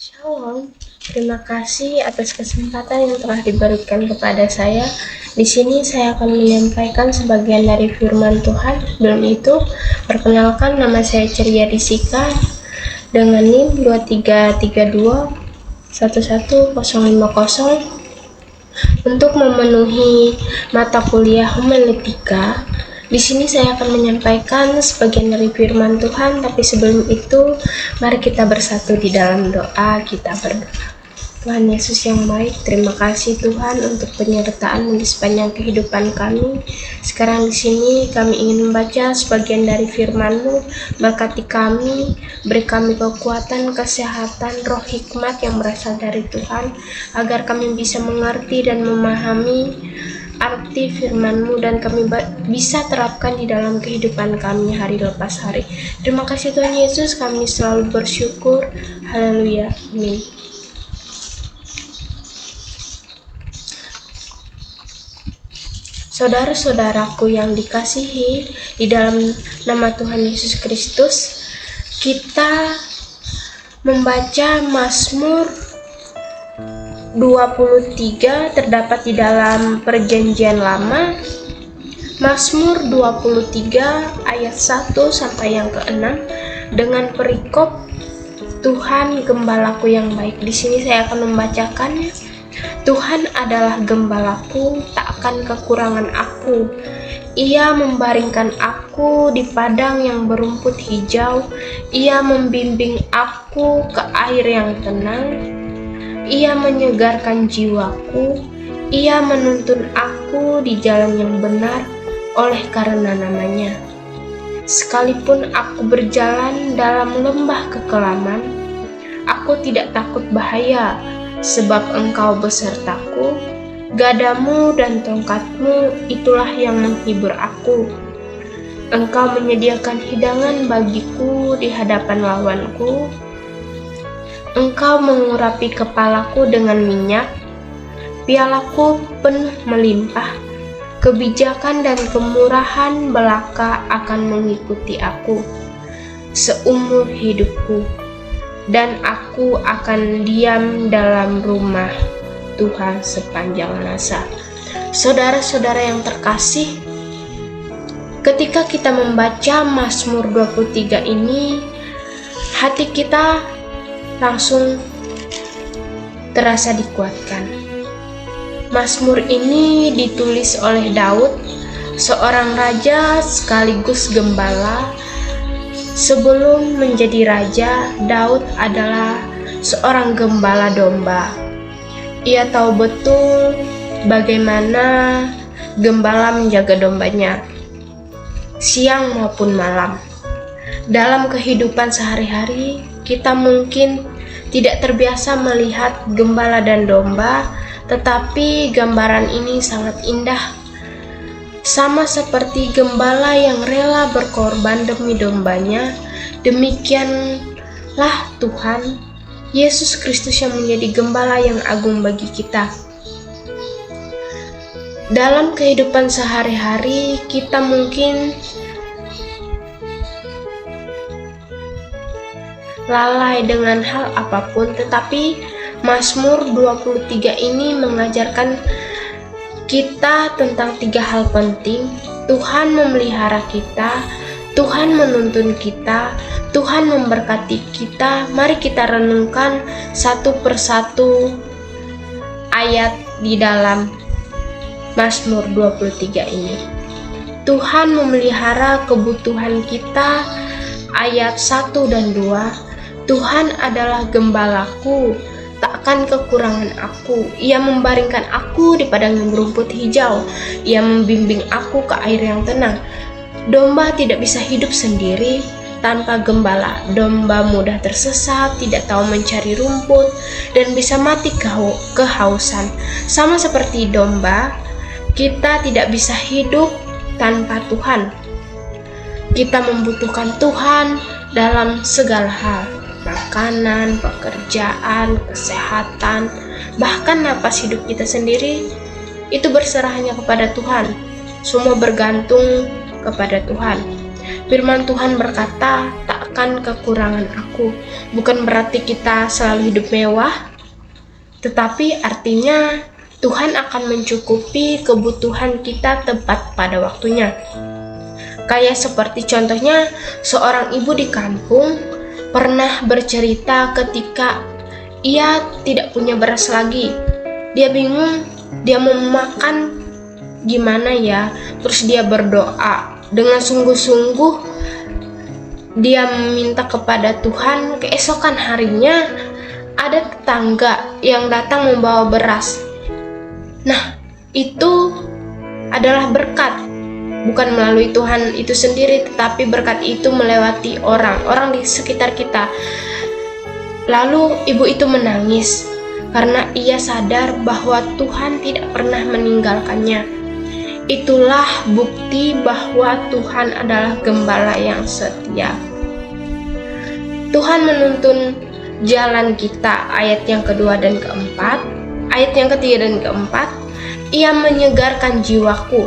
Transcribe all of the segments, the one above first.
Shalom, terima kasih atas kesempatan yang telah diberikan kepada saya. Di sini saya akan menyampaikan sebagian dari firman Tuhan. Sebelum itu, perkenalkan nama saya Ceria Disika dengan NIM 2332 11050 untuk memenuhi mata kuliah homiletika. Di sini saya akan menyampaikan sebagian dari firman Tuhan, tapi sebelum itu, mari kita bersatu di dalam doa. Kita berdoa. Tuhan Yesus yang baik, terima kasih Tuhan untuk penyertaan di sepanjang kehidupan kami. Sekarang di sini kami ingin membaca sebagian dari firman-Mu. Berkati kami, beri kami kekuatan, kesehatan, roh hikmat yang berasal dari Tuhan, agar kami bisa mengerti dan memahami arti firman-Mu dan kami bisa terapkan di dalam kehidupan kami hari lepas hari. Terima kasih Tuhan Yesus, kami selalu bersyukur. Haleluya. Amin. Saudara-saudaraku yang dikasihi di dalam nama Tuhan Yesus Kristus, kita membaca Mazmur 23 terdapat di dalam Perjanjian Lama. Mazmur 23 ayat 1 sampai yang ke-6 dengan perikop Tuhan gembalaku yang baik. Di sini saya akan membacakannya. Tuhan adalah gembalaku, tak akan kekurangan aku. Ia membaringkan aku di padang yang berumput hijau. Ia membimbing aku ke air yang tenang. Ia menyegarkan jiwaku. Ia menuntun aku di jalan yang benar oleh karena namanya. Sekalipun aku berjalan dalam lembah kekelaman, aku tidak takut bahaya, sebab Engkau besertaku. Gadamu dan tongkatmu itulah yang menghibur aku. Engkau menyediakan hidangan bagiku di hadapan lawanku. Engkau mengurapi kepalaku dengan minyak, pialaku penuh melimpah. Kebijakan dan kemurahan belaka akan mengikuti aku seumur hidupku, dan aku akan diam dalam rumah Tuhan sepanjang masa. Saudara-saudara yang terkasih, ketika kita membaca Mazmur 23 ini, hati kita langsung terasa dikuatkan. Mazmur ini ditulis oleh Daud, seorang raja sekaligus gembala. Sebelum menjadi raja, Daud adalah seorang gembala domba. Ia tahu betul bagaimana gembala menjaga dombanya, siang maupun malam. Dalam kehidupan sehari-hari, kita mungkin tidak terbiasa melihat gembala dan domba, tetapi gambaran ini sangat indah. Sama seperti gembala yang rela berkorban demi dombanya, demikianlah Tuhan Yesus Kristus yang menjadi gembala yang agung bagi kita. Dalam kehidupan sehari-hari, kita mungkin lalai dengan hal apapun, tetapi Mazmur 23 ini mengajarkan kita tentang 3 hal penting. Tuhan memelihara kita, Tuhan menuntun kita, Tuhan memberkati kita. Mari kita renungkan satu persatu ayat di dalam Mazmur 23 ini. Tuhan memelihara kebutuhan kita, ayat 1 dan 2. Tuhan adalah gembalaku, tak akan kekurangan aku. Ia membaringkan aku di padang yang berumput hijau. Ia membimbing aku ke air yang tenang. Domba tidak bisa hidup sendiri tanpa gembala. Domba mudah tersesat, tidak tahu mencari rumput, dan bisa mati kehausan. Sama seperti domba, kita tidak bisa hidup tanpa Tuhan. Kita membutuhkan Tuhan dalam segala hal. Makanan, pekerjaan, kesehatan, bahkan napas hidup kita sendiri, itu berserah hanya kepada Tuhan. Semua bergantung kepada Tuhan. Firman Tuhan berkata, tak akan kekurangan aku. Bukan berarti kita selalu hidup mewah, tetapi artinya Tuhan akan mencukupi kebutuhan kita tepat pada waktunya. Kayak seperti contohnya seorang ibu di kampung pernah bercerita ketika ia tidak punya beras lagi. Dia bingung, dia mau makan gimana ya. Terus dia berdoa dengan sungguh-sungguh. Dia meminta kepada Tuhan. Keesokan harinya ada tetangga yang datang membawa beras. Nah, itu adalah berkat, bukan melalui Tuhan itu sendiri, tetapi berkat itu melewati orang di sekitar kita. Lalu ibu itu menangis karena ia sadar bahwa Tuhan tidak pernah meninggalkannya. Itulah bukti bahwa Tuhan adalah gembala yang setia. Tuhan menuntun jalan kita, ayat yang kedua dan keempat. Ayat yang ketiga dan keempat, ia menyegarkan jiwaku.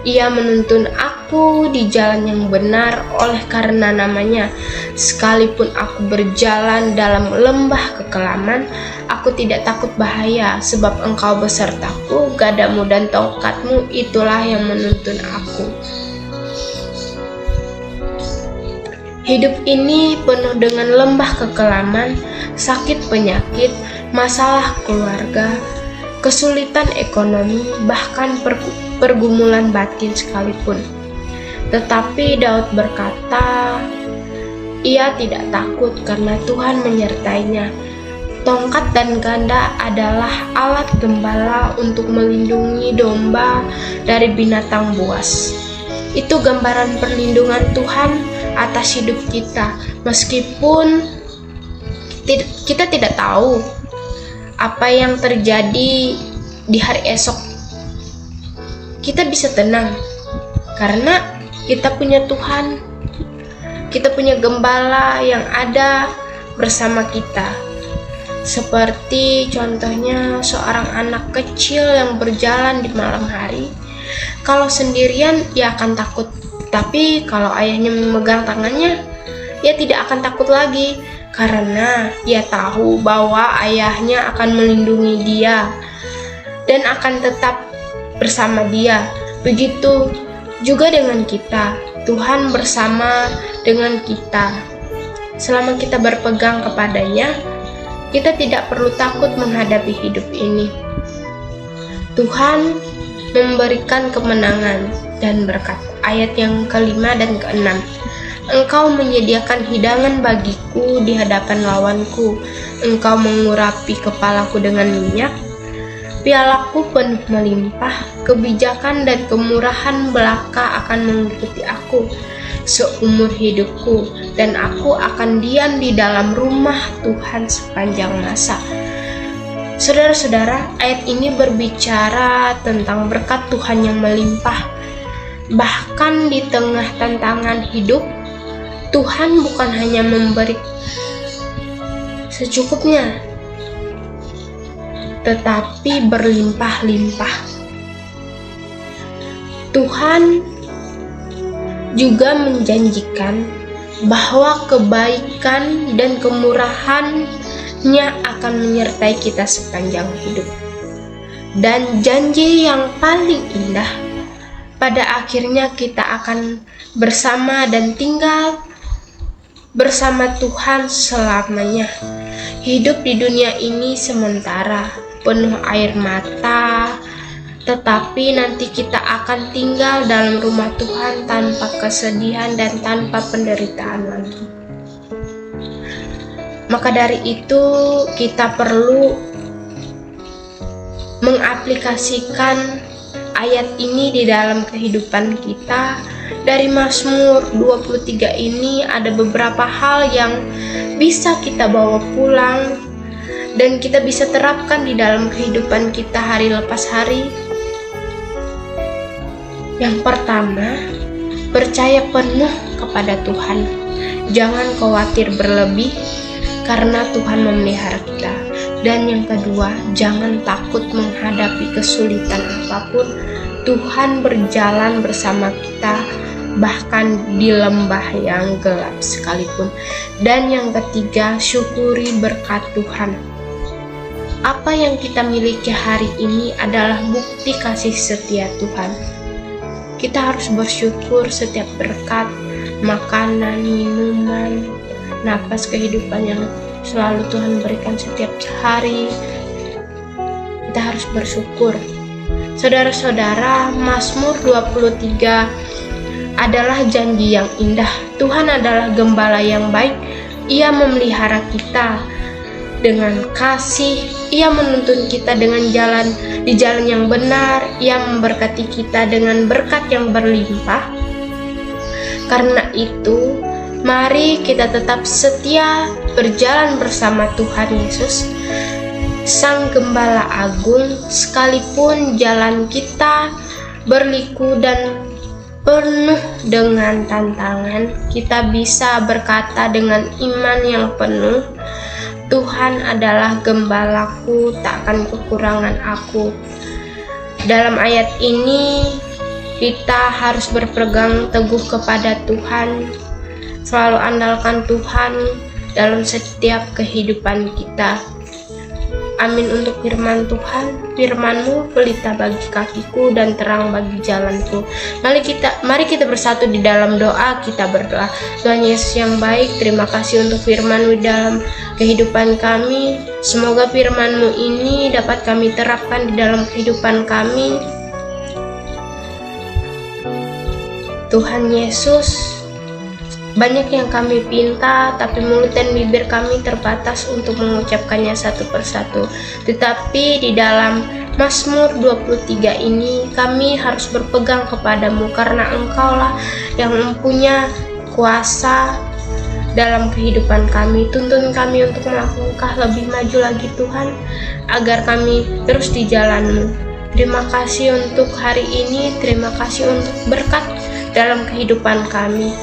Ia menuntun aku di jalan yang benar oleh karena namanya. Sekalipun aku berjalan dalam lembah kekelaman, aku tidak takut bahaya, sebab engkau besertaku, gadamu dan tongkatmu itulah yang menuntun aku. Hidup ini penuh dengan lembah kekelaman, sakit penyakit, masalah keluarga, kesulitan ekonomi, bahkan pergumulan batin sekalipun. Tetapi Daud berkata, ia tidak takut karena Tuhan menyertainya. Tongkat dan ganda adalah alat gembala untuk melindungi domba dari binatang buas. Itu gambaran perlindungan Tuhan atas hidup kita, meskipun kita tidak tahu apa yang terjadi di hari esok. Kita bisa tenang karena kita punya Tuhan, kita punya gembala yang ada bersama kita. Seperti contohnya seorang anak kecil yang berjalan di malam hari. Kalau sendirian ia akan takut, tapi kalau ayahnya memegang tangannya, ia tidak akan takut lagi karena ia tahu bahwa ayahnya akan melindungi dia dan akan tetap bersama dia. Begitu juga dengan kita, Tuhan bersama dengan kita. Selama kita berpegang kepadanya, kita tidak perlu takut menghadapi hidup ini. Tuhan memberikan kemenangan dan berkat. Ayat yang kelima dan keenam, engkau menyediakan hidangan bagiku di hadapan lawanku, engkau mengurapi kepalaku dengan minyak, pialaku penuh melimpah, kebijakan dan kemurahan belaka akan mengikuti aku seumur hidupku, dan aku akan diam di dalam rumah Tuhan sepanjang masa. Saudara-saudara, ayat ini berbicara tentang berkat Tuhan yang melimpah. Bahkan di tengah tantangan hidup, Tuhan bukan hanya memberi secukupnya, tetapi berlimpah-limpah. Tuhan juga menjanjikan bahwa kebaikan dan kemurahan-Nya akan menyertai kita sepanjang hidup. Dan janji yang paling indah, pada akhirnya kita akan bersama dan tinggal bersama Tuhan selamanya. Hidup di dunia ini sementara, penuh air mata, tetapi nanti kita akan tinggal dalam rumah Tuhan tanpa kesedihan dan tanpa penderitaan lagi. Maka dari itu kita perlu mengaplikasikan ayat ini di dalam kehidupan kita. Dari Mazmur 23 ini ada beberapa hal yang bisa kita bawa pulang dan kita bisa terapkan di dalam kehidupan kita hari lepas hari. Yang pertama, percaya penuh kepada Tuhan. Jangan khawatir berlebih karena Tuhan memelihara kita. Dan yang kedua, jangan takut menghadapi kesulitan apapun. Tuhan berjalan bersama kita bahkan di lembah yang gelap sekalipun. Dan yang ketiga, syukuri berkat Tuhan. Apa yang kita miliki hari ini adalah bukti kasih setia Tuhan. Kita harus bersyukur setiap berkat, makanan, minuman, napas kehidupan yang selalu Tuhan berikan setiap hari. Kita harus bersyukur. Saudara-saudara, Mazmur 23 adalah janji yang indah. Tuhan adalah gembala yang baik. Ia memelihara kita dengan kasih. Ia menuntun kita dengan di jalan yang benar. Ia memberkati kita dengan berkat yang berlimpah. Karena itu, mari kita tetap setia berjalan bersama Tuhan Yesus, Sang Gembala Agung. Sekalipun jalan kita berliku dan penuh dengan tantangan, kita bisa berkata dengan iman yang penuh, Tuhan adalah gembalaku, tak akan kekurangan aku. Dalam ayat ini kita harus berpegang teguh kepada Tuhan, selalu andalkan Tuhan dalam setiap kehidupan kita. Amin untuk firman Tuhan. Firman-Mu pelita bagi kakiku dan terang bagi jalanku. Mari kita bersatu di dalam doa. Kita berdoa. Tuhan Yesus yang baik, terima kasih untuk firman-Mu dalam kehidupan kami. Semoga firman-Mu ini dapat kami terapkan di dalam kehidupan kami. Tuhan Yesus, banyak yang kami pinta, tapi mulut dan bibir kami terbatas untuk mengucapkannya satu persatu. Tetapi di dalam Mazmur 23 ini kami harus berpegang kepadamu, karena Engkaulah yang mempunyai kuasa dalam kehidupan kami. Tuntun kami untuk melangkah lebih maju lagi Tuhan, agar kami terus di jalan-Mu. Terima kasih untuk hari ini, terima kasih untuk berkat dalam kehidupan kami.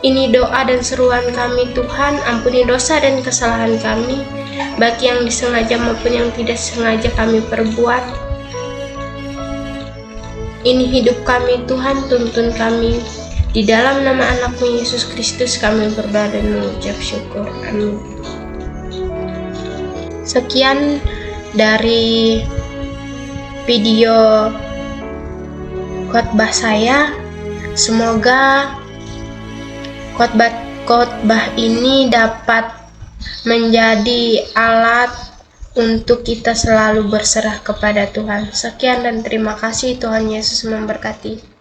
Ini doa dan seruan kami Tuhan, ampuni dosa dan kesalahan kami, baik yang disengaja maupun yang tidak sengaja kami perbuat. Ini hidup kami Tuhan, tuntun kami. Di dalam nama anak-Mu Yesus Kristus kami berdoa dan mengucap syukur. Amin. Sekian dari video khotbah saya. Semoga khotbah ini dapat menjadi alat untuk kita selalu berserah kepada Tuhan. Sekian dan terima kasih. Tuhan Yesus memberkati.